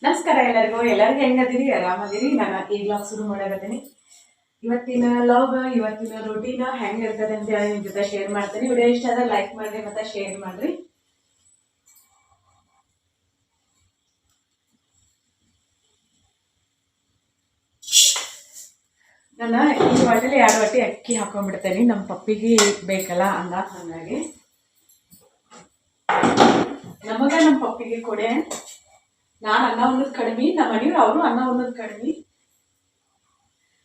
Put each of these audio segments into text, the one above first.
ನಮಸ್ಕಾರ ಎಲ್ಲರಿಗೂ ಹೆಂಗದಿರಿ ಆರಾಮದಿರಿ. ನಾನು ಈ ವ್ಲಾಗ್ ಶುರು ಮಾಡಕತ್ತೀನಿ. ಇವತ್ತಿನ ಲಾಗ್ ಇವತ್ತಿನ ರೂಟೀನ್ ಹೆಂಗ್ ಇರ್ತದೆ ಅಂತ ಹೇಳಿ ನಿಮ್ ಜೊತೆ ಶೇರ್ ಮಾಡ್ತೀನಿ. ವಿಡಿಯೋ ಇಷ್ಟ ಆದ್ರೆ ಲೈಕ್ ಮಾಡ್ರಿ ಮತ್ತೆ ಶೇರ್ ಮಾಡ್ರಿ. ನಾನು ಈ ವಾಟಲ್ಲಿ 2 ವಾಟಿ ಅಕ್ಕಿ ಹಾಕೊಂಡ್ಬಿಡ್ತೇನೆ. ನಮ್ಮ ಪಪ್ಪಿಗೆ ಬೇಕಲ್ಲ ಹಂಗಾಗಿ ನಮಗ ನಮ್ಮ ಪಪ್ಪಿಗೆ ಕೊಡೆ. ನಾನು ಅನ್ನ ಉಣ್ಣೋದು ಕಡಿಮೆ, ನಮ್ಮ ಮನೆಯವ್ರು ಅವರು ಅನ್ನ ಉಣ್ಣೋದು ಕಡಿಮೆ.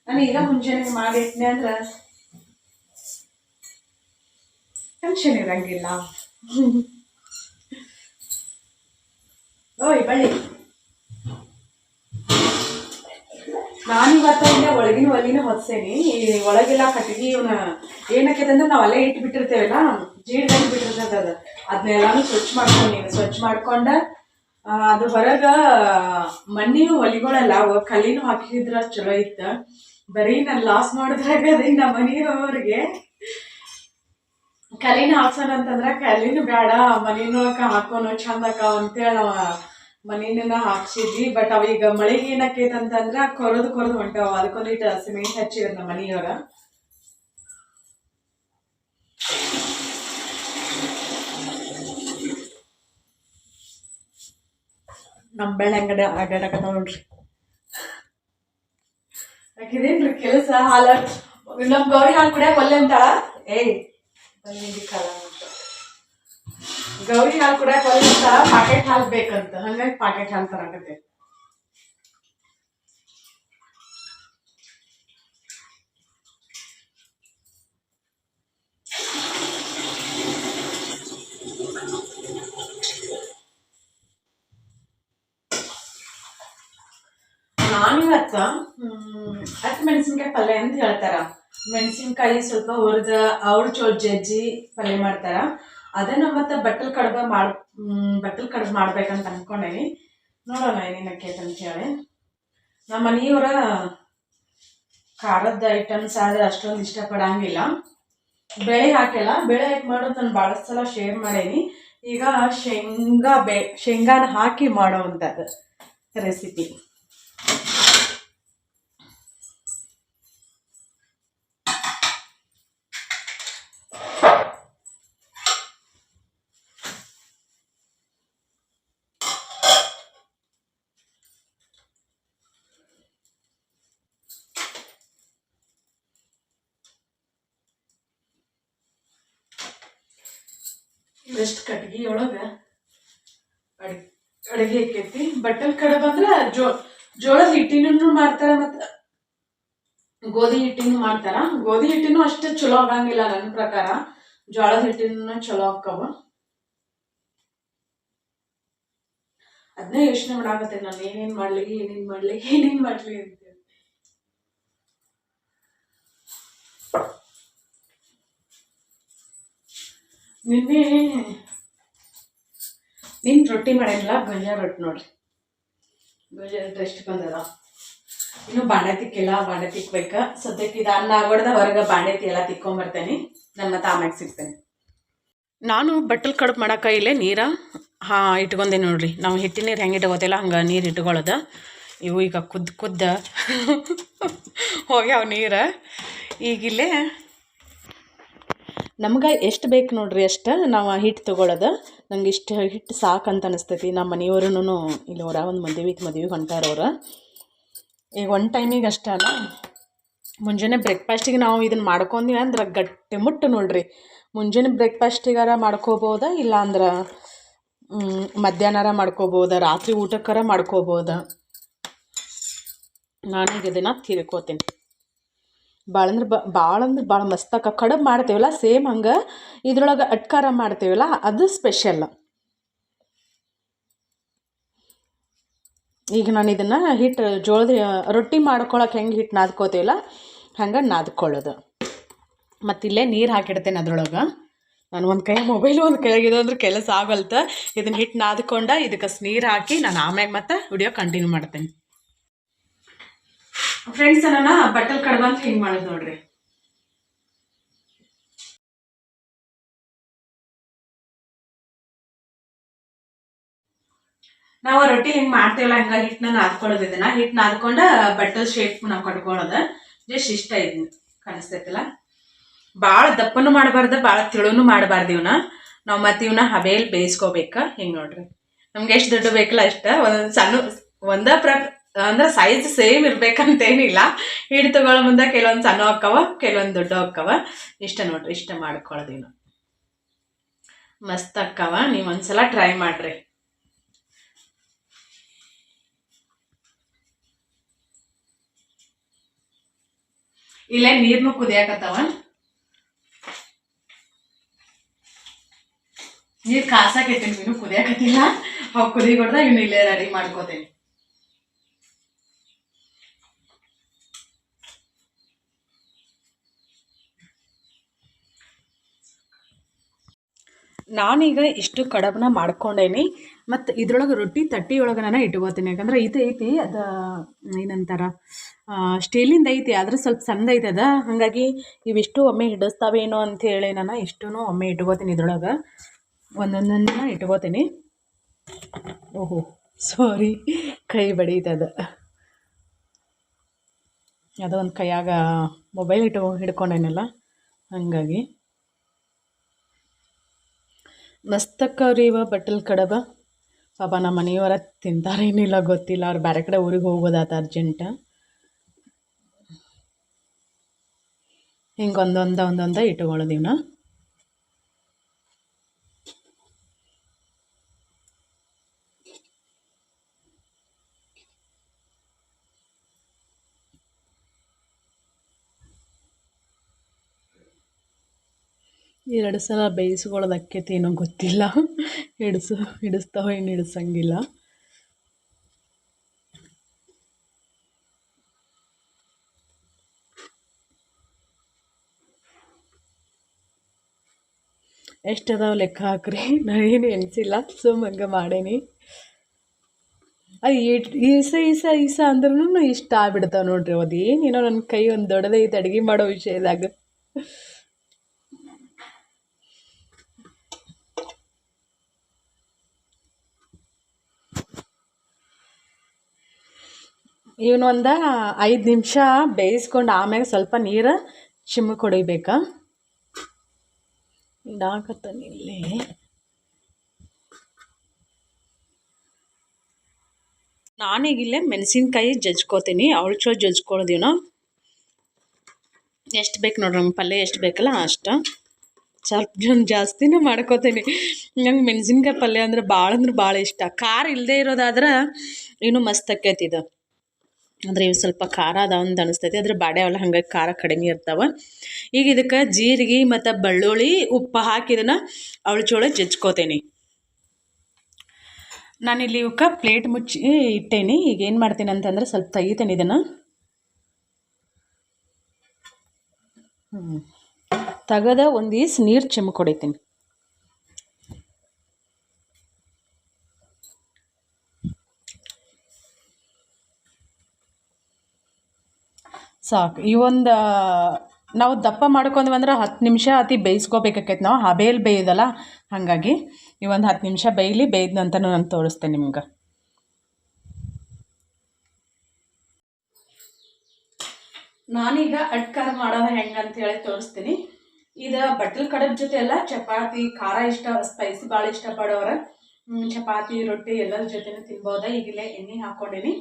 ನಾನು ಈಗ ಮುಂಜಾನೆ ಮಾಡಿಟ್ನೆ ಅಂದ್ರೆ ಟೆನ್ಷನ್ ಇರಂಗಿಲ್ಲ. ಓಯ್ ಬಳ್ಳಿ, ನಾನಿವತ್ತ ಒಳಗಿನ ಒಲಿನ ಹೊತ್ಸೇನಿ. ಒಳಗೆಲ್ಲ ಕಟ್ಟಿಗೆ ಇವನ್ನ ಏನಕ್ಕಂದ್ರೆ ನಾವು ಅಲ್ಲೇ ಇಟ್ಟು ಬಿಟ್ಟಿರ್ತೇವಲ್ಲ, ಜೀಡ್ದಂಗೆ ಬಿಟ್ಟಿರ್ತದ. ಅದನ್ನೆಲ್ಲಾನು ಸ್ವಚ್ಛ ಮಾಡ್ಕೊಂಡ ಅದು ಹೊರಗ ಮಣ್ಣಿನ ಒಲಿಗಳಲ್ಲ, ಕಲ್ಲಿನೂ ಹಾಕಿದ್ರ ಚಲೋ ಇತ್ತ. ಬರೀ ನಾನು ಲಾಸ್ ಮಾಡಿದ್ರಾಗ ನಮ್ಮ ಮನೆಯವ್ರಿಗೆ ಕಲ್ಲಿನ ಹಾಕ್ಸೋಣ ಅಂತಂದ್ರ ಕಲ್ಲಿನ ಬೇಡ, ಮನೆಯೊಳಗ ಹಾಕೋನು ಚಂದ ಅಕ್ಕಾವ ಅಂತೇಳಿ ನಾವು ಮನೇನ ಹಾಕ್ಸಿದ್ವಿ. ಬಟ್ ಅವೀಗ ಮಳೆಗೆ ಏನಕ್ಕೈತಂತಂದ್ರ ಕೊರದು ಹೊಂಟಾವ. ಅದಕ್ಕೊಂದಿಟ್ಟು ಸಿಮೆಂಟ್ ಹಚ್ಚಿದ್ರು ನಮ್ಮ ಮನೆಯವ್ರ. ನಮ್ಮ ಬೆಳೆ ಅಂಗಡಿ ಅಡ್ಡಾಡಕತ್ತಾವ ನೋಡ್ರಿ. ಯಾಕಿದೇನ್ರಿ ಕೆಲಸ ಹಾಲ ನಮ್ ಗೌರಿ ಹಾಲು ಕುಡಿಯಾಕ ಒಲ್ಲೆ ಅಂತಾಳ. ಗೌರಿ ಹಾಲು ಕುಡಿಯಾಕ ಒಲ್ಲೆ ಅಂತಾಳ, ಪಾಕೆಟ್ ಹಾಲು ಬೇಕಂತ. ಹಂಗಾಗಿ ಪಾಕೆಟ್ ಹಾಲು ತರಾಕತ್ತೆ. ನಾನಿವತ್ತ ಮೆಣಸಿನ್ಕಾಯಿ ಪಲ್ಯ ಅಂತ ಹೇಳ್ತಾರ. ಮೆಣಸಿನ್ಕಾಯಿ ಸ್ವಲ್ಪ ಹುರಿದ ಅವ್ರ ಜಜ್ಜಿ ಪಲ್ಯ ಮಾಡ್ತಾರ. ಅದನ್ನ ಮತ್ತೆ ಬಟ್ಟಲ್ ಕಡ್ಬ ಮಾಡ್ಬೇಕಂತ ಅನ್ಕೊಂಡೇನಿ. ನೋಡೋಣ ಏನೇನಕ್ಕೈತೆ ಅಂತ ಹೇಳಿ. ನಮ್ಮ ಮನೆಯವರ ಖಾರದ ಐಟಮ್ಸ್ ಆದ್ರೆ ಅಷ್ಟೊಂದು ಇಷ್ಟಪಡಂಗಿಲ್ಲ. ಬೇಳೆ ಹಾಕಿಲ್ಲ, ಬೇಳೆ ಹಾಕಿ ಮಾಡೋದು ನಾನು ಭಾಳ ಸಲ ಶೇರ್ ಮಾಡೇನಿ. ಈಗ ಶೇಂಗಾನ ಹಾಕಿ ಮಾಡೋವಂಥದ್ದು ರೆಸಿಪಿ. ಇದಷ್ಟು ಕಟ್ಗಿ ಒಳಗ ಅಡಿಗೆ ಆಕೈತಿ. ಬಟ್ಟಲ್ ಕಡೆ ಬಂದ್ರ ಜೋಳದ ಹಿಟ್ಟಿನೂ ಮಾಡ್ತಾರ, ಮತ್ತ ಗೋಧಿ ಹಿಟ್ಟಿನೂ ಮಾಡ್ತಾರ. ಗೋಧಿ ಹಿಟ್ಟಿನೂ ಅಷ್ಟೇ ಚಲೋ ಆಗಂಗಿಲ್ಲ ನನ್ನ ಪ್ರಕಾರ. ಜೋಳದ ಹಿಟ್ಟಿನ ಚಲೋ ಆಕ್ಕವ. ಅದನ್ನೇ ಯೋಚನೆ ಮಾಡಾಕತ್ತೆ ನಾನು, ಏನೇನ್ ಮಾಡ್ಲಿ ಅಂತ. ನಿನ್ ರೊಟ್ಟಿ ಮಾಡೇನಿಲ್ಲ, ಗೊಂಜಾಳ ರೊಟ್ಟಿ ನೋಡ್ರಿ. ಗೊಂಜಾಳ ರೊಟ್ಟಿ ಎಷ್ಟು ಬಂದದ. ಇನ್ನು ಬಾಂಡೆ ತಿಕ್ಕಿಲ್ಲ, ಬಾಂಡೆ ತಿಕ್ಬೇಕ. ಸದ್ಯಕ್ಕೆ ಇದು ಅನ್ನ ಆಗೋಡ್ದ ಹೊರಗೆ ಬಾಂಡೆ ಎಲ್ಲ ತಿಕ್ಕೊಂಬರ್ತೇನೆ. ನಾನು ಮತ್ತೆ ಆಮ್ಯಾಗ ಸಿಗ್ತೇನೆ. ನಾನು ಬಟ್ಟಲು ಕಡುಬು ಮಾಡಕ್ಕೆ ಇಲ್ಲೇ ನೀರ ಇಟ್ಕೊಂಡೆ ನೋಡ್ರಿ. ನಾವು ಹಿಟ್ಟಿನ ನೀರು ಹೆಂಗೆ ಇಟ್ಕೋತಿಲ್ಲ ಹಂಗೆ ನೀರು ಇಟ್ಕೊಳ್ಳೋದು. ಇವು ಈಗ ಕುದ್ದ ಹೋಗ್ಯಾವ ನೀರು. ಈಗಿಲ್ಲೇ ನಮ್ಗೆ ಎಷ್ಟು ಬೇಕು ನೋಡ್ರಿ ಅಷ್ಟು ನಾವು ಹಿಟ್ಟು ತೊಗೊಳೋದು. ನಂಗೆ ಇಷ್ಟು ಹಿಟ್ಟು ಸಾಕಂತ ಅನಿಸ್ತೈತಿ. ನಮ್ಮ ಮನೆಯವ್ರೂ ಇಲ್ಲಿ ಒಂದು ಮದುವೆಗೆ ಹೊಂಟಾರವ್ರು. ಈಗ ಒಂದು ಟೈಮಿಗೆ ಅಷ್ಟೇ ಅಲ್ಲ, ಮುಂಜಾನೆ ಬ್ರೇಕ್ಫಾಸ್ಟಿಗೆ ನಾವು ಇದನ್ನು ಮಾಡ್ಕೊಂಡ್ವಿ ಅಂದ್ರೆ ಗಟ್ಟಿ ಮುಟ್ಟು ನೋಡ್ರಿ. ಮುಂಜಾನೆ ಬ್ರೇಕ್ಫಾಸ್ಟಿಗಾರ ಮಾಡ್ಕೋಬೋದ, ಇಲ್ಲ ಅಂದ್ರೆ ಮಧ್ಯಾಹ್ನಾರ ಮಾಡ್ಕೋಬೋದ, ರಾತ್ರಿ ಊಟಕ್ಕಾರ ಮಾಡ್ಕೋಬೋದ. ನಾನೀಗ ಇದನ್ನು ತಿಳ್ಕೊತೀನಿ. ಭಾಳ ಮಸ್ತಾಕ ಕಡುಬು ಮಾಡ್ತೇವಲ್ಲ ಸೇಮ್ ಹಂಗೆ ಇದ್ರೊಳಗೆ ಅಟ್ಕಾರ ಮಾಡ್ತೇವಲ್ಲ ಅದು ಸ್ಪೆಷಲ್. ಈಗ ನಾನು ಇದನ್ನು ಹಿಟ್ಟು ಜೋಳದ ರೊಟ್ಟಿ ಮಾಡ್ಕೊಳಕ್ಕೆ ಹೆಂಗೆ ಹಿಟ್ಟು ನಾದ್ಕೋತೀವಲ್ಲ ಹಂಗೆ ನಾದ್ಕೊಳ್ಳೋದು. ಮತ್ತಿಲ್ಲೇ ನೀರು ಹಾಕಿಡ್ತೇನೆ ಅದ್ರೊಳಗೆ. ನಾನು ಒಂದು ಕೈ ಮೊಬೈಲು ಒಂದು ಕೈಯಾಗಿದ್ದು ಅಂದ್ರೆ ಕೆಲಸ ಆಗಲ್ತ. ಇದನ್ನು ಹಿಟ್ಟು ನಾದ್ಕೊಂಡ ಇದಕ್ಕೆ ನೀರು ಹಾಕಿ ನಾನು ಆಮ್ಯಾಗ ಮತ್ತೆ ವಿಡಿಯೋ ಕಂಟಿನ್ಯೂ ಮಾಡ್ತೇನೆ. ಫ್ರೆಂಡ್ಸ್, ನನ್ನ ಬಟ್ಟಲ್ ಕಡುಬು ಅಂತ ಹಿಂಗೆ ಮಾಡೋದು ನೋಡ್ರಿ. ನಾವು ರೊಟ್ಟಿ ಹಿಂಗೆ ಮಾಡ್ತೀವಲ್ಲ ಹಂಗೆ ಹಿಟ್ಟನ್ನ ನಾದ್ಕೊಳ್ಳೋದು. ಇದನ್ನ ಹಿಟ್ಟು ನಾದ್ಕೊಂಡು ಬಟ್ಟಲ್ ಶೇಪ್ ನಾವು ಕಟ್ಕೊಳ್ಳೋದು. ಜಸ್ಟ್ ಇಷ್ಟ ಇದು ಕಾಣಿಸ್ತೈತಿಲ್ಲ. ಭಾಳ ದಪ್ಪನೂ ಮಾಡಬಾರ್ದು, ಭಾಳ ತಿಳುನು ಮಾಡಬಾರ್ದು. ಇವನ್ನ ನಾವು ಮತ್ತೆ ಇವನ್ನ ಹಬೇಲಿ ಬೇಯಿಸ್ಕೋಬೇಕು. ಹಿಂಗೆ ನೋಡ್ರಿ, ನಮ್ಗೆ ಎಷ್ಟು ದೊಡ್ಡ ಬೇಕಲ್ಲ ಅಷ್ಟ. ಒಂದು ಸಣ್ಣ ಅಂದ್ರೆ ಸೈಜ್ ಸೇಮ್ ಇರ್ಬೇಕಂತೇನಿಲ್ಲ. ಹಿಟ್ಟು ತಗೊಳ್ಳೋ ಮುಂದೆ ಕೆಲವೊಂದು ಸಣ್ಣ ಹೋಕ್ಕವ, ಕೆಲವೊಂದು ದೊಡ್ಡ ಹೋಕ್ಕವ. ಇಷ್ಟ ನೋಡ್ರಿ, ಇಷ್ಟ ಮಾಡ್ಕೊಳ್ಳೋದು. ಇನ್ನು ಮಸ್ತ್ ಅಕ್ಕವ. ನೀವು ಒಂದ್ಸಲ ಟ್ರೈ ಮಾಡ್ರಿ. ಇಲ್ಲೇ ನೀರ್ನು ಕುದಿಯಾಕತ್ತವ. ನೀರ್ ಕಾಸಾಕೈತೇನಿ, ಇನ್ನು ಕುದಿಯಾಕತ್ತಿಲ್ಲ. ಅವ್ ಕುದಿಗೊಡ್ದ ಇನ್ನು ಇಲ್ಲೇ ರೆಡಿ ಮಾಡ್ಕೋತೇನಿ. ನಾನೀಗ ಇಷ್ಟು ಕಡಬನ್ನ ಮಾಡ್ಕೊಂಡೇನಿ. ಮತ್ತು ಇದ್ರೊಳಗೆ ರೊಟ್ಟಿ ತಟ್ಟಿ ಒಳಗೆ ನಾನು ಇಟ್ಕೋತೀನಿ. ಯಾಕಂದ್ರೆ ಇದು ಐತಿ ಅದು ಏನಂತಾರ ಸ್ಟೀಲಿಂದ ಐತಿ, ಆದ್ರೆ ಸ್ವಲ್ಪ ಸಣ್ಣ ಐತೆ ಅದ. ಹಾಗಾಗಿ ಇವಿಷ್ಟು ಒಮ್ಮೆ ಹಿಡಿಸ್ತಾವೇನೋ ಅಂಥೇಳಿ ನಾನು ಇಷ್ಟೂ ಒಮ್ಮೆ ಇಟ್ಕೋತೀನಿ. ಇದ್ರೊಳಗೆ ಒಂದೊಂದನ್ನ ಇಟ್ಕೋತೀನಿ. ಓಹೋ ಸಾರಿ, ಕೈ ಬಡೀತದ. ಅದು ಒಂದು ಕೈಯಾಗ ಮೊಬೈಲ್ ಹಿಡ್ಕೊಂಡೇನಲ್ಲ, ಹಾಗಾಗಿ ಮಸ್ತಕ್ಕವ್ರಿ ಇವ ಬಟ್ಟಲ್ ಕಡಬ. ಪಾಪ ನಮ್ಮ ಮನೆಯವರ ತಿಂತಾರೇನಿಲ್ಲ ಗೊತ್ತಿಲ್ಲ, ಅವ್ರು ಬೇರೆ ಕಡೆ ಊರಿಗೆ ಹೋಗೋದಾತ ಅರ್ಜೆಂಟ. ಹಿಂಗೆ ಒಂದೊಂದ ಇಟ್ಕೊಳ್ಳೋದಿವ್ನ. ಎರಡು ಸಲ ಬೇಯಿಸ್ಕೊಳ್ಳೋದಕ್ಕೈತಿ ಏನೋ ಗೊತ್ತಿಲ್ಲ. ಹಿಡಿಸ್ತಾವ ಏನು ಹಿಡಿಸಂಗಿಲ್ಲ. ಎಷ್ಟು ಅದಾವ ಲೆಕ್ಕ ಹಾಕ್ರಿ, ನಾನೇನು ಎಣಿಸಿಲ್ಲ, ಹಂಗೆ ಮಾಡೇನಿ. ಅದು ಈಸ ಅಂದ್ರೂ ಇಷ್ಟ ಆಗ್ಬಿಡ್ತಾವೆ ನೋಡ್ರಿ. ಅದೇನೇನೋ ನನ್ನ ಕೈ ಒಂದು ದೊಡ್ಡದೈತೆ ಅಡುಗೆ ಮಾಡೋ ವಿಷಯದಾಗ. ಇವನೊಂದು 5 ನಿಮಿಷ ಬೇಯಿಸ್ಕೊಂಡು ಆಮ್ಯಾಗ ಸ್ವಲ್ಪ ನೀರು ಚಿಮ್ಮಕ್ಕೆ ಹೊಡಿಬೇಕಾ. ಇಲ್ಲೇ ನಾನೀಗಿಲ್ಲೇ ಮೆಣಸಿನ್ಕಾಯಿ ಜಜ್ಕೋತೀನಿ. ಅವಳು ಜಜ್ಕೊಳ್ಳೋದಿವ್ನ ಎಷ್ಟು ಬೇಕು ನೋಡ್ರಿ, ನಮ್ಮ ಪಲ್ಯ ಎಷ್ಟು ಬೇಕಲ್ಲ ಅಷ್ಟು. ಸ್ವಲ್ಪ ಜಾಸ್ತಿನೂ ಮಾಡ್ಕೋತೀನಿ. ನಂಗೆ ಮೆಣಸಿನ್ಕಾಯಿ ಪಲ್ಯ ಅಂದ್ರೆ ಭಾಳ ಇಷ್ಟ. ಖಾರ ಇಲ್ಲದೆ ಇರೋದಾದ್ರೆ ಇನ್ನೂ ಮಸ್ತ್ ಆಕೈತಿ ಇದು. ಅಂದರೆ ಇವು ಸ್ವಲ್ಪ ಖಾರ ಅದಾವಂತ ಅನಿಸ್ತೈತಿ, ಅದ್ರ ಬಾಡೆ ಅವೆಲ್ಲ ಹಂಗಾಗಿ ಖಾರ ಕಡಿಮೆ ಇರ್ತಾವೆ. ಈಗ ಇದಕ್ಕೆ ಜೀರಿಗೆ ಮತ್ತು ಬೆಳ್ಳುಳ್ಳಿ ಉಪ್ಪು ಹಾಕಿ ಇದನ್ನು ಅವಳು ಜಜ್ಕೋತೇನೆ. ನಾನಿಲ್ಲಿ ಇವಕ್ಕೆ ಪ್ಲೇಟ್ ಮುಚ್ಚಿ ಇಟ್ಟೇನಿ. ಈಗ ಏನು ಮಾಡ್ತೀನಿ ಅಂತಂದ್ರೆ ಸ್ವಲ್ಪ ತೆಗಿತೇನೆ ಇದನ್ನು. ತೆಗೆದ ಒಂದು ಈಸ್ ನೀರು ಚಿಮ್ಮಕ್ಕೆ ಹೊಡಿತೀನಿ. ಸಾಕು. ಇವೊಂದು ನಾವು ದಪ್ಪ ಮಾಡ್ಕೊಂಡ್ವಂದ್ರೆ 10 ನಿಮಿಷ ಅತಿ ಬೇಯಿಸ್ಕೋಬೇಕಾಕೈತೆ. ನಾವು ಹಬೇಲಿ ಬೇಯೋದಲ್ಲ, ಹಾಗಾಗಿ ಇವೊಂದು 10 ನಿಮಿಷ ಬೇಯ್ದ ನಂತರ ನಾನು ತೋರಿಸ್ತೇನೆ ನಿಮ್ಗೆ. ನಾನೀಗ ಅಡ್ಕಾರ ಮಾಡೋದು ಹೆಂಗೆ ಅಂತೇಳಿ ತೋರಿಸ್ತೀನಿ. ಇದು ಬಟ್ಟಲ್ ಕಡಬ್ ಜೊತೆ ಎಲ್ಲ ಚಪಾತಿ, ಖಾರ ಇಷ್ಟ, ಸ್ಪೈಸಿ ಭಾಳ ಇಷ್ಟಪಡೋರ ಚಪಾತಿ ರೊಟ್ಟಿ ಎಲ್ಲರ ಜೊತೆನೂ ತಿನ್ಬೋದ. ಈಗಿಲ್ಲೇ ಎಣ್ಣೆ ಹಾಕ್ಕೊಂಡೀನಿ.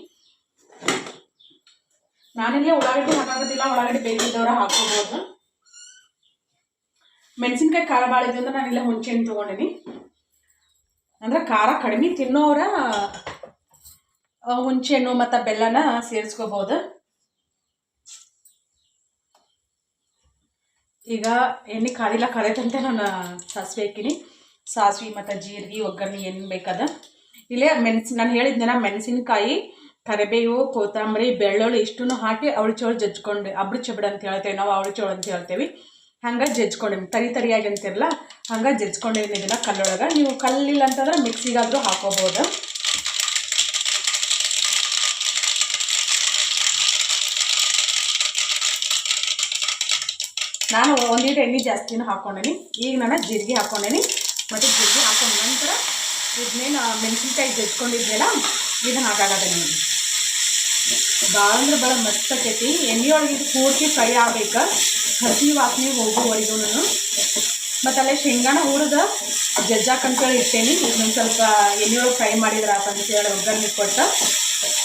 ನಾನಿಲ್ಲೇ ಉಳ್ಳಾಗಡ್ಡಿ ಹಾಕೋದಿಲ್ಲ, ಉಳ್ಳಾಗಡ್ಡಿ ಬೇಕಿದ್ದವ್ರ ಹಾಕೋಬೋದು. ಮೆಣಸಿನ್ಕಾಯಿ ಖಾರ ಭಾಳ ಇದೆ ಅಂದ್ರೆ ನಾನಿಲ್ಲೇ ಹುಣಸೆಹಣ್ಣು ತೊಗೊಂಡಿನಿ. ಅಂದ್ರೆ ಖಾರ ಕಡಿಮೆ ತಿನ್ನೋರ ಹುಣಸೆಹಣ್ಣು ಮತ್ತು ಬೆಲ್ಲನ ಸೇರಿಸ್ಕೋಬೋದು. ಈಗ ಎಣ್ಣೆ ಕಾದೈತಂತೆ ನಾನು ಸಾಸಿವೆ ಹಾಕಿನಿ. ಸಾಸಿವೆ ಮತ್ತು ಜೀರಿಗೆ ಒಗ್ಗರಣೆ ಏನು ಬೇಕದ. ಇಲ್ಲೇ ನಾನು ಹೇಳಿದ್ನ ಮೆಣಸಿನ್ಕಾಯಿ, ಕರಿಬೇವು, ಕೊತ್ತಂಬರಿ, ಬೆಳ್ಳುಳ್ಳಿ ಇಷ್ಟನ್ನು ಹಾಕಿ ಅವಳು ಜಜ್ಕೊಂಡು ಅಬ್ರು ಚಬಡ ಅಂತ ಹೇಳ್ತೇವೆ ನಾವು, ಅವಳು ಚೋಳು ಅಂತ ಹೇಳ್ತೇವೆ. ಹಂಗೆ ಜಜ್ಕೊಂಡೇನಿ, ತರಿಯಾಗಿ ಅಂತಿರಲ್ಲ ಹಂಗೆ ಜಜ್ಕೊಂಡೇನಿ ಇದನ್ನು ಕಲ್ಲೊಳಗೆ. ನೀವು ಕಲ್ಲಿಲ್ಲ ಅಂತಂದ್ರೆ ಮಿಕ್ಸಿಗಾದರೂ ಹಾಕೋಬೋದು. ನಾನು ಒಂದೀಟು ಎಣ್ಣೆ ಜಾಸ್ತಿನೂ ಹಾಕ್ಕೊಂಡೇನಿ. ಈಗ ನಾನು ಜೀರಿಗೆ ಹಾಕ್ಕೊಂಡೇನಿ. ಮತ್ತು ಜೀರಿಗೆ ಹಾಕೊಂಡ ನಂತರ ಇದನ್ನೇನು ಮೆಣಸಿನ್ಕಾಯಿ ಜಜ್ಕೊಂಡಿದ್ನಲ್ಲ ಇದನ್ನು ಹಾಕಾಗತ್ತೆ ನೋಡಿ. ಭಾಳ ಅಂದ್ರೆ ಭಾಳ ಮಸ್ತ್ ಆಕೈತಿ. ಎಣ್ಣೆಯೊಳಗೆ ಇದು ಪೂರ್ತಿ ಫ್ರೈ ಆಗ್ಬೇಕು, ಹಸಿ ವಾಸನೆ ಹೋಗುವವರೆಗೂ. ಮತ್ತು ಅಲ್ಲೇ ಶೇಂಗಾನ ಹುರಿದು ಜಜ್ಜಾಕಂತೇಳಿ ಇಟ್ಟೇನಿ. ಇದೊಂದು ಸ್ವಲ್ಪ ಎಣ್ಣೆಯೊಳಗೆ ಫ್ರೈ ಮಾಡಿದ್ರೆ ಅಂತೇಳಿ ಒಗ್ಗರಣೆ ಕೊಟ್ಟು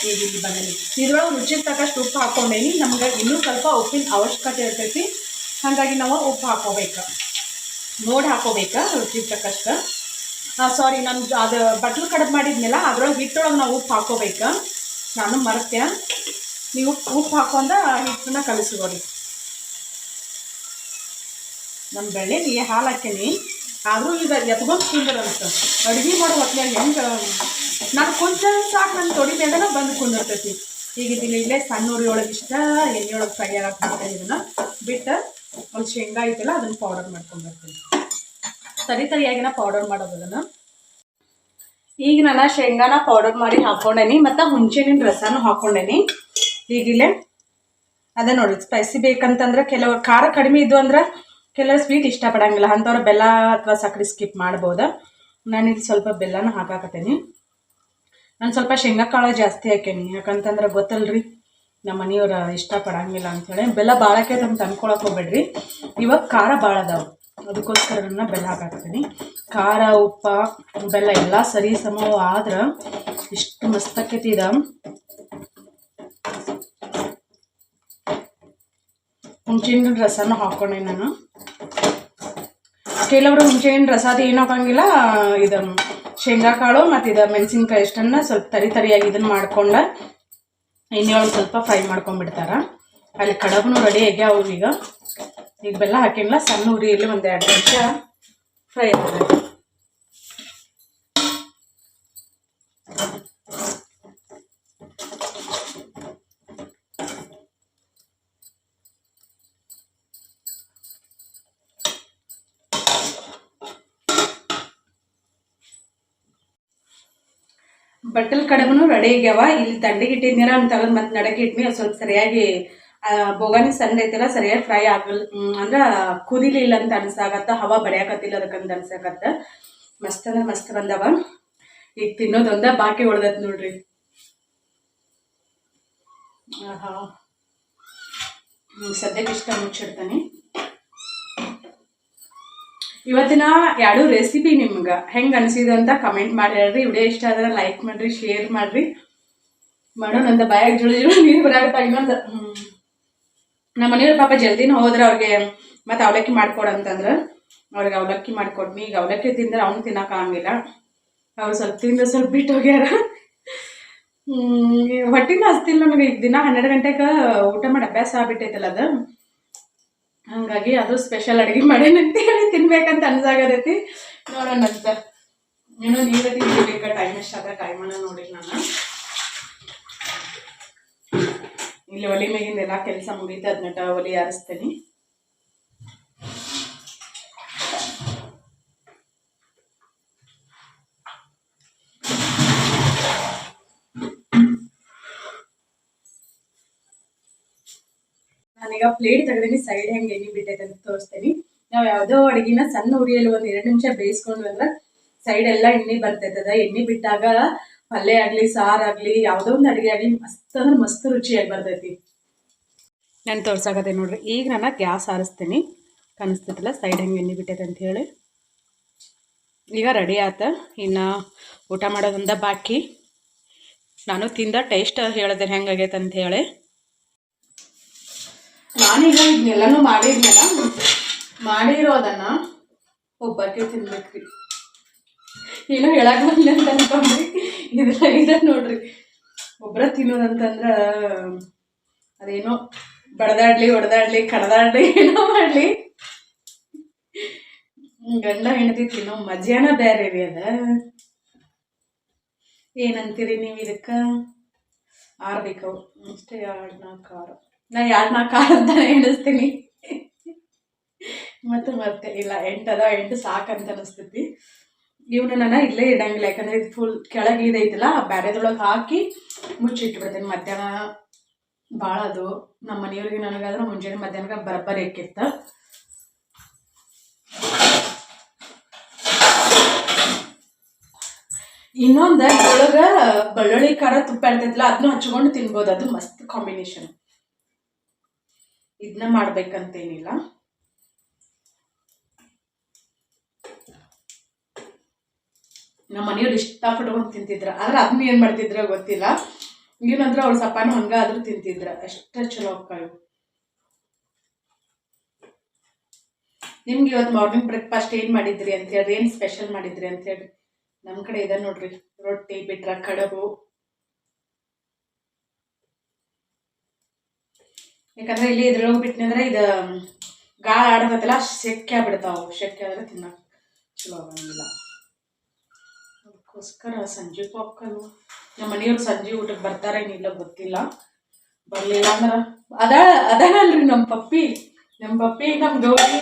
ಈಗ ಇಲ್ಲಿ ಬಂದೀನಿ. ಇದ್ರೊಳಗೆ ರುಚಿಗೆ ತಕ್ಕಷ್ಟು ಉಪ್ಪು ಹಾಕ್ಕೊಂಡೇನಿ. ನಮ್ಗೆ ಇನ್ನೂ ಸ್ವಲ್ಪ ಉಪ್ಪಿನ ಅವಶ್ಯಕತೆ ಇರ್ತೈತಿ, ಹಾಗಾಗಿ ನಾವು ಉಪ್ಪು ಹಾಕ್ಕೋಬೇಕು, ನೋಡಿ ಹಾಕ್ಕೋಬೇಕು ರುಚಿಗೆ ತಕ್ಕಷ್ಟು. ಸಾರಿ, ನಾನು ಅದು ಬಟ್ಲು ಕಡುಬು ಮಾಡಿದ್ಮೇಲೆ ಅದ್ರೊಳಗೆ ಹಿಟ್ಟೊಳಗೆ ನಾವು ಉಪ್ಪು ಹಾಕ್ಕೋಬೇಕು. ನಾನು ಮರ್ತೆ, ನೀವು ಉಪ್ಪು ಹಾಕೊಂಡು ಹಿಟ್ಟನ್ನ ಕಲಿಸ್ಕೊಡಿ. ನಮ್ಮ ಬೆಳ್ಳೆಗೆ ಹಾಲು ಹಾಕೀನಿ, ಆದರೂ ಈಗ ಎತ್ಕೊಂಡು ಕುಂದ್ರಂತ ಅಡುಗೆ ಮಾಡೋ ಹೊತ್ತಿನಾಗ ಹೆಂಗೆ ನಾನು ಕೊಂಚ ಸಾಕು ನನ್ನ ತೊಡಿ ಮೇಲೆನ ಬಂದು ಕುಂದಿರ್ತೈತಿ. ಈಗ ಇದನ್ನ ಇಲ್ಲೇ ಸಣ್ಣ ಉರಿಯೊಳಗೆ ಇಷ್ಟ ಎಣ್ಣೆಯೊಳಗೆ ಫ್ರೈ ಹಾಕ್ಬಿಡ್ತೀನಿ. ಇದನ್ನು ಬಿಟ್ಟು ಒಂದು ಶೇಂಗಾ ಐತಲ್ಲ ಅದನ್ನು ಪೌಡರ್ ಮಾಡ್ಕೊಂಡ್ಬರ್ತೀನಿ. ತರಿಯಾಗಿನ ಪೌಡರ್ ಮಾಡೋದು ಅದನ್ನು. ಈಗ ನಾನು ಶೇಂಗಾನ ಪೌಡರ್ ಮಾಡಿ ಹಾಕ್ಕೊಂಡೇನಿ ಮತ್ತು ಹುಣಸೆಹಣ್ಣಿನ ರಸನೂ ಹಾಕ್ಕೊಂಡೇನಿ. ಈಗಿಲ್ಲೇ ಅದೇ ನೋಡಿ, ಸ್ಪೈಸಿ ಬೇಕಂತಂದ್ರೆ ಕೆಲವರು ಖಾರ ಕಡಿಮೆ ಇದ್ದು ಅಂದ್ರೆ ಕೆಲವರು ಸ್ವೀಟ್ ಇಷ್ಟಪಡಂಗಿಲ್ಲ, ಅಂಥವ್ರು ಬೆಲ್ಲ ಅಥವಾ ಸಕ್ಕರೆ ಸ್ಕಿಪ್ ಮಾಡ್ಬೋದು. ನಾನಿಲ್ಲಿ ಸ್ವಲ್ಪ ಬೆಲ್ಲನ ಹಾಕಾಕತ್ತೀನಿ. ನಾನು ಸ್ವಲ್ಪ ಶೇಂಗಾ ಕಾಳು ಜಾಸ್ತಿ ಹಾಕೇನಿ, ಯಾಕಂತಂದ್ರೆ ಗೊತ್ತಲ್ರಿ ನಮ್ಮ ಮನೆಯವ್ರು ಇಷ್ಟಪಡಂಗಿಲ್ಲ ಅಂಥೇಳಿ. ಬೆಲ್ಲ ಭಾಳಕ್ಕೆ ಅದನ್ನು ತಂದ್ಕೊಳಕ್ಕೆ ಹೋಗ್ಬೇಡ್ರಿ, ಇವಾಗ ಖಾರ ಭಾಳ ಅದಾವೆ, ಅದಕ್ಕೋಸ್ಕರ ನಾನು ಬೆಲ್ಲ ಹಾಕಾಕತ್ತೀನಿ. ಖಾರ ಉಪ್ಪು ಬೆಲ್ಲ ಎಲ್ಲ ಸರಿ ಸಮ ಆದ್ರೆ ಇಷ್ಟು ಮಸ್ತ್ ಆಕೈತಿ ಇದು. ಹುಣಸೆಹಣ್ಣಿನ ರಸನೂ ಹಾಕ್ಕೊಂಡೆ ನಾನು. ಕೆಲವರು ಹುಣಸೆಹಣ್ಣಿನ ರಸಾದ ಏನು ಹಾಕೋಂಗಿಲ್ಲ, ಇದು ಶೇಂಗಾ ಕಾಳು ಮತ್ತು ಇದು ಮೆಣಸಿನ್ಕಾಯಿ ಇಷ್ಟನ್ನು ಸ್ವಲ್ಪ ತರಿಯಾಗಿ ಇದನ್ನು ಮಾಡ್ಕೊಂಡು ಎಣ್ಣೆಯೊಳಗೆ ಸ್ವಲ್ಪ ಫ್ರೈ ಮಾಡ್ಕೊಂಡ್ಬಿಡ್ತಾರೆ. ಅಲ್ಲಿ ಕಡಬೂ ರೆಡಿ ಆಗ್ಯಾವ. ಈಗ ಬೆಲ್ಲ ಹಾಕಿಲ್ಲ, ಸಣ್ಣ ಉರಿಯಲ್ಲಿ ಒಂದು 2 ನಿಮಿಷ ಫ್ರೈ ಆಗ್ತದೆ. ಬಟ್ಟಲ್ ಕಡಬೂ ರೆಡಿ ಆಗ್ಯಾವ. ಇಲ್ಲಿ ದಂಡಿಗೆ ಇಟ್ಟಿದ್ನಲ್ಲ ಅಂತ ತೆಗೆದು ಮತ್ತೆ ನಡಕ್ಕೆ ಇಟ್ನಿ. ಅದು ಸ್ವಲ್ಪ ಸರಿಯಾಗಿ ಬೋಗಾನಿ ಸಣ್ಣ ಐತಿಲ್ಲ, ಸರಿಯಾಗಿ ಫ್ರೈ ಆಗಲ್ಲ ಅಂದ್ರೆ ಕುದಿಲಿಲ್ಲ ಅಂತ ಅನ್ಸಾಕತ್ತ, ಹವಾ ಬಡಿಯಾಕತ್ತಿಲ್ಲ ಅದಕ್ಕಂತ ಅನ್ಸಾಕತ್ತ. ಮಸ್ತ್ ಅಂದ್ರೆ ಮಸ್ತ್ ಬಂದವ. ಈಗ ತಿನ್ನೋದೊಂದ ಬಾಕಿ ಉಳ್ದತ್ ನೋಡ್ರಿ. ಸದ್ಯಕ್ಕೆ ಇಷ್ಟ ಮುಚ್ಚಿಡ್ತಾನೆ. ಇವತ್ತಿನ 2 ರೆಸಿಪಿ ನಿಮ್ಗೆ ಹೆಂಗೆ ಅನಿಸಿದೆ ಅಂತ ಕಮೆಂಟ್ ಮಾಡಿ ಹೇಳ್ರಿ. ವಿಡಿಯೋ ಇಷ್ಟ ಆದ್ರೆ ಲೈಕ್ ಮಾಡಿರಿ, ಶೇರ್ ಮಾಡಿರಿ. ಮಾಡೋಣಂತ ಬಾಯಾಗ ಜುಳು ನೀರು ಬರಾಗತ್ತ. ಇನ್ನೊಂದು ನಮ್ಮ ಮನೆಯವ್ರ ಪಾಪ ಜಲ್ದಿನೂ ಹೋದ್ರೆ ಅವ್ರಿಗೆ ಮತ್ತು ಅವಲಕ್ಕಿ ಮಾಡ್ಕೊಡಂತಂದ್ರೆ ಅವ್ರಿಗೆ ಅವಲಕ್ಕಿ ಮಾಡಿಕೊಡ್ನಿ. ಈಗ ಅವಲಕ್ಕಿ ತಿಂದ್ರೆ ಅವ್ನು ತಿನ್ನೋಕ್ಕಾಗಂಗಿಲ್ಲ, ಅವ್ರು ಸ್ವಲ್ಪ ತಿಂದು ಸ್ವಲ್ಪ ಬಿಟ್ಟು ಹೋಗ್ಯಾರ. ಹೊಟ್ಟಿನ ಹಸ್ತಿಲ್ಲ ನಮಗೆ. ಈಗ ದಿನ 12 ಗಂಟೆಗೆ ಊಟ ಮಾಡಿ ಅಭ್ಯಾಸ ಆಗ್ಬಿಟ್ಟೈತಲ್ಲ ಅದು, ಹಾಗಾಗಿ ಅದು ಸ್ಪೆಷಲ್ ಅಡುಗೆ ಮಾಡೇನಂತ ಹೇಳಿ ತಿನ್ಬೇಕಂತ ಅನ್ಸಾಗತೈತಿ. ನೋಡೋಣಂತ. ಏನೋ ನೀರು ತಿನ್ಬೇಕ, ಟೈಮ್ ಎಷ್ಟಾದ ಟೈಮನ್ನು ನೋಡಿರಿ. ನಾನು ಇಲ್ಲಿ ಒಲಿ ಮೇಗಿಂದ ಎಲ್ಲ ಕೆಲಸ ಮುಗೀತು, ಅದನ್ನ ಒಲಿ ಆರಿಸ್ತೇನೆ. ನಾನೀಗ ಪ್ಲೇಟ್ ತೆಗೆದೀನಿ, ಸೈಡ್ ಹೆಂಗೆ ಎಣ್ಣೆ ಬಿಟ್ಟೈತೆ ಅಂತ ತೋರಿಸ್ತೀನಿ. ನಾವು ಯಾವುದೋ ಅಡುಗೆನ ಸಣ್ಣ ಉರಿಯಲ್ಲಿ ಒಂದು 2 ನಿಮಿಷ ಬೇಯಿಸ್ಕೊಂಡು ಅಂದ್ರೆ ಸೈಡ್ ಎಲ್ಲ ಎಣ್ಣೆ ಬರ್ತೈತದ. ಎಣ್ಣೆ ಬಿಟ್ಟಾಗ ಪಲ್ಯ ಆಗಲಿ, ಸಾರಾಗಲಿ, ಯಾವುದೋ ಒಂದು ಅಡುಗೆ ಆಗಲಿ ಮಸ್ತ್ ಅಂದ್ರೆ ಮಸ್ತ್ ರುಚಿಯಾಗಿ ಬರ್ತೈತಿ. ನಾನು ತೋರ್ಸಾಕತ್ತೆ ನೋಡ್ರಿ. ಈಗ ನಾನು ಗ್ಯಾಸ್ ಆರಿಸ್ತೀನಿ, ಕಾಣಿಸ್ತೈತಿಲ್ಲ ಸೈಡ್ ಹೆಂಗೆ ಎಣ್ಣೆ ಬಿಟ್ಟೈತೆ ಅಂತ ಹೇಳಿ. ಈಗ ರೆಡಿ ಆತ, ಇನ್ನು ಊಟ ಮಾಡೋದ್ರಿಂದ ಬಾಕಿ. ನಾನು ತಿಂದ ಟೇಸ್ಟ್ ಹೇಳಿದೆ ಹೆಂಗಾಗೈತೆ ಅಂತ ಹೇಳಿ. ನಾನೀಗ ಇದನ್ನೆಲ್ಲನೂ ಮಾಡಿರೋದನ್ನು ಒಬ್ಬಕ್ಕೆ ತಿನ್ಬೇಕ್ರಿ. ಏನೋ ಹೇಳಕ್ ಬಂದ್ಲಿ ಅಂತ ಅನ್ಕೊಂಡ್ರಿ. ಇದ್ರಾಗ ನೋಡ್ರಿ, ಒಬ್ಬರ ತಿನ್ನೋದಂತಂದ್ರೆ ಅದೇನೋ ಬಡದಾಡ್ಲಿ, ಹೊಡೆದಾಡ್ಲಿ, ಕಡ್ದಾಡ್ಲಿ, ಏನೋ ಮಾಡಲಿ, ಗಂಡ ಹೆಂಡತಿ ತಿನ್ನೋ ಮಜಾನ ಬೇರೆ ರೀ ಅದ. ಏನಂತೀರಿ ನೀವು ಇದಕ್ಕೆ? ಆರ್ಬೇಕವು ಅಷ್ಟೇ, 2-4 ಆರು. ನಾ 2-4 ಅಂತಾನೆ ಎಣಿಸ್ತೀನಿ, ಮತ್ತೆ ಇಲ್ಲ 8 ಅದ. 8 ಸಾಕಂತ ಅನಿಸ್ತೈತಿ. ಇವನು ನಾನು ಇಲ್ಲೇ ಇಡಂಗಿಲ್ಲ, ಯಾಕಂದ್ರೆ ಇದು ಫುಲ್ ಕೆಳಗೆ ಇದೈತಿಲ್ಲ, ಬ್ಯಾರೆದೊಳಗೆ ಹಾಕಿ ಮುಚ್ಚಿಟ್ಬಿಡ್ತೀನಿ. ಮಧ್ಯಾಹ್ನ ಭಾಳ ಅದು ನಮ್ಮ ಮನೆಯವ್ರಿಗೆ ನನಗಾದ್ರೆ ಮುಂಜಾನೆ ಮಧ್ಯಾಹ್ನಕ್ಕೆ ಬರಬ್ಬರಿ ಇಕ್ಕಿರ್ತ. ಇನ್ನೊಂದು ಇದ್ರೊಳಗೆ ಬೆಳ್ಳುಳ್ಳಿ ಖಾರ ತುಪ್ಪ ಇರ್ತೈತಿಲ್ಲ ಅದನ್ನು ಹಚ್ಕೊಂಡು ತಿನ್ಬೋದು, ಅದು ಮಸ್ತ್ ಕಾಂಬಿನೇಷನ್. ಇದನ್ನ ಮಾಡ್ಬೇಕಂತೇನಿಲ್ಲ. ನಮ್ಮ ಮನೆಯವ್ರು ಇಷ್ಟಪಟ್ಕೊಂಡು ತಿಂತಿದ್ರ, ಆದ್ರೆ ಅದನ್ನ ಏನು ಮಾಡ್ತಿದ್ರ ಗೊತ್ತಿಲ್ಲ. ಏನಂದ್ರೆ ಅವ್ಳು ಸಪಾನು ಹಂಗಾದ್ರೂ ತಿಂತಿದ್ರ, ಅಷ್ಟ ಚಲೋ ಅಕ್ಕಳು. ನಿಮ್ಗೆ ಇವತ್ತು ಮಾರ್ನಿಂಗ್ ಬ್ರೇಕ್ಫಾಸ್ಟ್ ಏನು ಮಾಡಿದ್ರಿ ಅಂತ ಹೇಳಿ, ಏನು ಸ್ಪೆಷಲ್ ಮಾಡಿದ್ರಿ ಅಂತ ಹೇಳಿ. ನಮ್ಮ ಕಡೆ ಇದೆ ನೋಡ್ರಿ, ರೊಟ್ಟಿ ಬಿಟ್ರ ಕಡಬು. ಯಾಕಂದ್ರೆ ಇಲ್ಲಿ ಇದ್ರೊಳಗೆ ಬಿಟ್ಟನಂದ್ರೆ ಇದು ಗಾಳ ಆಡತೈತಲ್ಲ, ಶೆಕ್ಕೆ ಬಿಡ್ತಾವು. ಶೆಕ್ಕೆ ಆದ್ರೆ ತಿನ್ನಕ್ಕೆ ಚಲೋ ಆಗಂಗಿಲ್ಲ. ಅದಕ್ಕೋಸ್ಕರ ಸಂಜೆ ಹಾಕಲು ನಮ್ಮ ಮನೆಯವ್ರು ಸಂಜೆ ಊಟಕ್ಕೆ ಬರ್ತಾರೇನಿಲ್ಲ ಗೊತ್ತಿಲ್ಲ. ಬರಲಿಲ್ಲ ಅಂದ್ರೆ ಅದಾನಲ್ರಿ ನಮ್ಮ ಪಪ್ಪಿ ನಮ್ಮ ಗೌರಿ.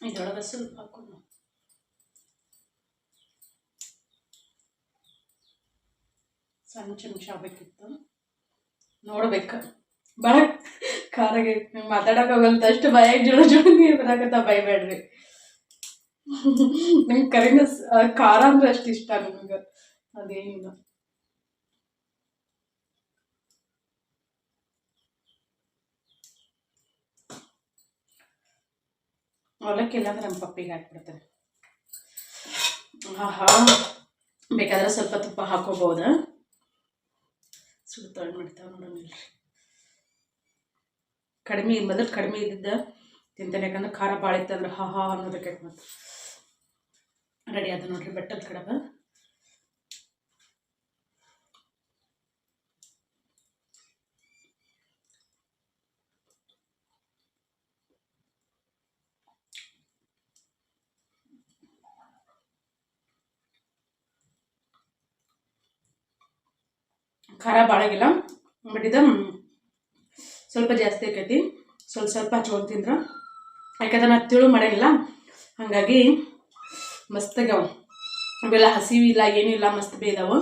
ಇದರೊಳಗೆ ಸ್ವಲ್ಪ ಹಾಕೊಂಡು ಸಣ್ಣ ಚಮಚ ಆಗಬೇಕಿತ್ತು. ನೋಡ್ಬೇಕು, ಭಾಳ ಖಾರಾಗೆ ಮಾತಾಡಕ್ಕೆ ಹೋಗಲ್ತ ಅಷ್ಟು ಭಯ ಜುಳು ನೀರು ಬರಾಕತ್ತ. ಬೈಬೇಡ್ರಿ, ನಂಗೆ ಕರೆನ ಖಾರ ಅಂದ್ರೆ ಅಷ್ಟು ಇಷ್ಟ. ನಿಮ್ಗೆ ಅದೇನಿಲ್ಲ. ಅವಲಕ್ಕಿಲ್ಲ ಅಂದ್ರೆ ನಮ್ಮ ಪಪ್ಪಿಗೆ ಹಾಕ್ಬಿಡ್ತಾರೆ. ಬೇಕಾದ್ರೆ ಸ್ವಲ್ಪ ತುಪ್ಪ ಹಾಕೋಬಹುದು. ಸುಡು ತೊಳೆದು ಮಾಡ್ತಾವೆ ನೋಡೋಣ. ಮೊದಲು ಕಡಿಮೆ ಇದ್ದಿದ್ದ ತಿಂತಾನೆ, ಯಾಕಂದ್ರೆ ಖಾರ ಭಾಳ ಇತ್ತಂದ್ರೆ ಅನ್ನೋದಕ್ಕೆ ಮತ್ತು ರೆಡಿ ಆದ ನೋಡ್ರಿ ಬೆಟ್ಟದ ಕಡಬ. ಖಾರ ಭಾಳಾಗಿಲ್ಲ, ಬಟ್ ಇದು ಸ್ವಲ್ಪ ಜಾಸ್ತಿ ಆಕೈತಿ. ಸ್ವಲ್ಪ ಹಚ್ಕೊಂಡು ತಿಂದ್ರೆ, ಯಾಕಂದ್ರೆ ನಾನು ತಿಳು ಮಾಡೋಂಗಿಲ್ಲ, ಹಾಗಾಗಿ ಮಸ್ತಾಗ್ಯಾವ. ಅವೆಲ್ಲ ಹಸಿವು ಇಲ್ಲ, ಏನಿಲ್ಲ, ಮಸ್ತ್ ಬೇಯ್ದಾವು.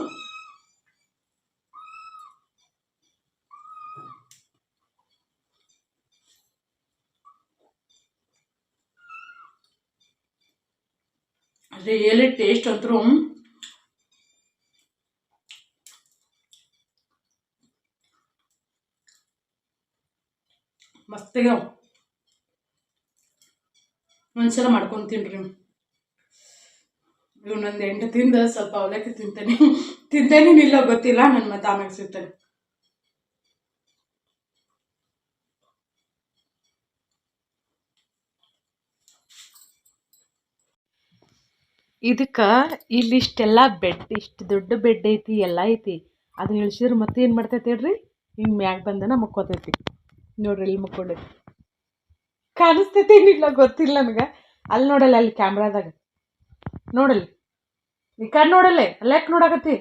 ರಿಯಲಿ ಟೇಸ್ಟ್ ಅಂತೂ ಮಸ್ತಾಗ್ಯಾವ. ಒಂದ್ಸಲ ಮಾಡ್ಕೊಂಡು ತಿನ್ರಿ. ಇವನೊಂದು 8 ತಿಂದು ಸ್ವಲ್ಪ ಅವಲಕ್ಕಿ ತಿಂತೇನಿಲ್ಲ ಗೊತ್ತಿಲ್ಲ. ನನ್ನ ಮತ್ತೆ ಆಮೇಲೆ ಸಿಗ್ತೇನೆ. ಇದಕ್ಕೆ ಇಲ್ಲಿಷ್ಟೆಲ್ಲ ಬೆಡ್, ಇಷ್ಟು ದೊಡ್ಡ ಬೆಡ್ ಐತಿ, ಎಲ್ಲ ಐತಿ. ಅದನ್ನ ಇಳಿಸಿದ್ರೆ ಮತ್ತೆ ಏನು ಮಾಡ್ತೈತೆ ಹೇಳ್ರಿ, ಹಿಂಗೆ ಮ್ಯಾಗ ಬಂದನ ಮುಕ್ಕೋತೈತಿ. ನೋಡ್ರಿ ಇಲ್ಲಿ ಮುಕ್ಕೊಂಡೈತಿ, ಕಾಣಿಸ್ತೈತಿ ಏನಿಲ್ಲ ಗೊತ್ತಿಲ್ಲ ನನಗೆ. ಅಲ್ಲಿ ನೋಡಲ್ಲ, ಅಲ್ಲಿ ಕ್ಯಾಮ್ರಾದಾಗ ನೋಡಲ್ಲಿ, ಈ ಕಡೆ ನೋಡಲ್ಲೇ, ಅಲ್ಲಾಕೆ ನೋಡಕತ್ತಿ?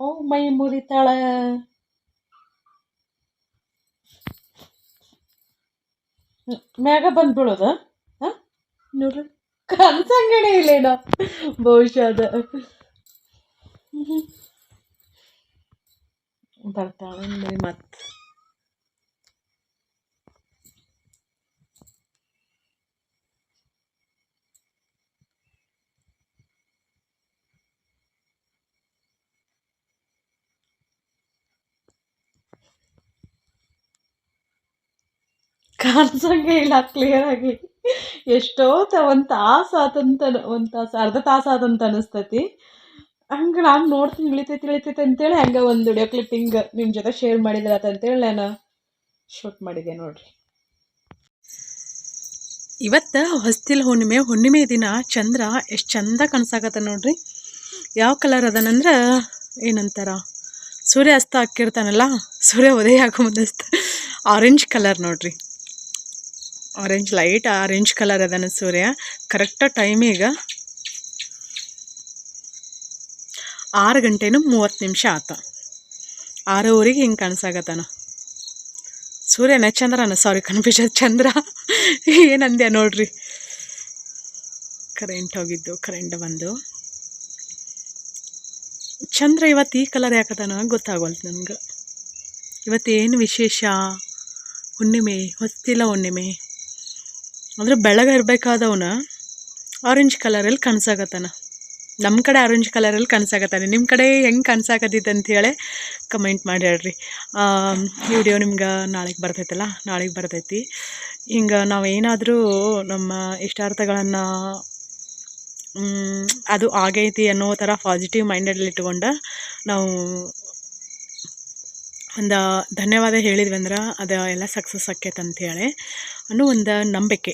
ಓ ಮೈ ಮುರಿತಾಳ. ಮ್ಯಾಗ ಬಂದು ಬೀಳೋದ? ನೋಡ್ರಿ, ಕನ್ಸಂಗಣೆ ಇಲ್ಲೇನೋ ಬಹುಶಃ ಅದ. ಬರ್ತಾಳೆ ಮತ್ತೆ. ಕಾಣಿಸಂಗೆ ಇಲ್ಲ ಕ್ಲಿಯರ್ ಆಗಿ. ಎಷ್ಟೋ ಒಂದು ತಾಸು ಆತಂತ, ಅರ್ಧ ತಾಸು ಆದಂತ ಅನಿಸ್ತೈತಿ. ಹಂಗೆ ನಾನು ನೋಡ್ತೀನಿ, ಇಳಿತೈತಿ ಅಂತೇಳಿ ಹಂಗೆ ಒಂದು ವಿಡಿಯೋ ಕ್ಲಿಪ್ಪಿಂಗ್ ನಿಮ್ಮ ಜೊತೆ ಶೇರ್ ಮಾಡಿದ್ರಾತಂತೇಳಿ ನಾನು ಶೂಟ್ ಮಾಡಿದೆ ನೋಡ್ರಿ. ಇವತ್ತು ಹೊಸ್ತಿಲ ಹುಣ್ಣಿಮೆ ದಿನ ಚಂದ್ರ ಎಷ್ಟು ಚಂದ ಕಾಣಿಸಾಕತ್ತ ನೋಡ್ರಿ. ಯಾವ ಕಲರ್ ಅದನಂದ್ರೆ ಏನಂತಾರ, ಸೂರ್ಯ ಅಸ್ತ ಹಾಕಿರ್ತಾನಲ್ಲ, ಸೂರ್ಯ ಉದಯ ಹಾಕೋ ಮುಂದೆ ಆರೆಂಜ್ ಕಲರ್ ನೋಡ್ರಿ, ಆರೆಂಜ್ ಲೈಟ್ ಆರೆಂಜ್ ಕಲರ್ ಅದಾನ ಸೂರ್ಯ. ಕರೆಕ್ಟ ಟೈಮಿಗೆ 6:30 ಆತ. 6:00 ಹಿಂಗೆ ಕಾಣಿಸಾಗತ್ತಾನ ಸೂರ್ಯನ. ಚಂದ್ರನ, ಸಾರಿ ಕನ್ಫ್ಯೂಷನ್, ಚಂದ್ರ ಏನಂದ್ಯ ನೋಡ್ರಿ. ಕರೆಂಟ್ ಹೋಗಿದ್ದು, ಕರೆಂಟ್ ಬಂದು. ಚಂದ್ರ ಇವತ್ತು ಈ ಕಲರ್ ಯಾಕದಾನ ಗೊತ್ತಾಗೋಲ್ತು ನನಗೆ. ಇವತ್ತೇನು ವಿಶೇಷ? ಹುಣ್ಣಿಮೆ, ಹೊಸ್ತಿಲ ಹುಣ್ಣಿಮೆ ಅಂದರೆ ಬೆಳಗ್ಗೆ ಇರಬೇಕಾದವನ ಆರೆಂಜ್ ಕಲರಲ್ಲಿ ಕಾಣಿಸಾಕತ್ತಾನ. ನಮ್ಮ ಕಡೆ ಆರೆಂಜ್ ಕಲರಲ್ಲಿ ಕಾಣಿಸಾಕತ್ತಾನೆ. ನಿಮ್ಮ ಕಡೆ ಹೆಂಗೆ ಕಾಣಿಸಾಕತ್ತೈತೆ ಅಂಥೇಳಿ ಕಮೆಂಟ್ ಮಾಡಿ ಹೇಳ್ರಿ. ಈ ವಿಡಿಯೋ ನಿಮ್ಗೆ ನಾಳೆಗೆ ಬರ್ತೈತಲ್ಲ, ನಾಳೆಗೆ ಬರ್ತೈತಿ. ಹಿಂಗೆ ನಾವೇನಾದರೂ ನಮ್ಮ ಇಷ್ಟಾರ್ಥಗಳನ್ನು ಅದು ಆಗೈತಿ ಅನ್ನೋ ಥರ ಪಾಸಿಟಿವ್ ಮೈಂಡಲ್ಲಿ ಇಟ್ಕೊಂಡು ನಾವು ಒಂದು ಧನ್ಯವಾದ ಹೇಳಿದ್ವಿ ಅಂದ್ರೆ ಅದು ಎಲ್ಲ ಸಕ್ಸಸ್ ಆಕೈತೆ ಅಂಥೇಳಿ ಅನ್ನೋ ಒಂದು ನಂಬಿಕೆ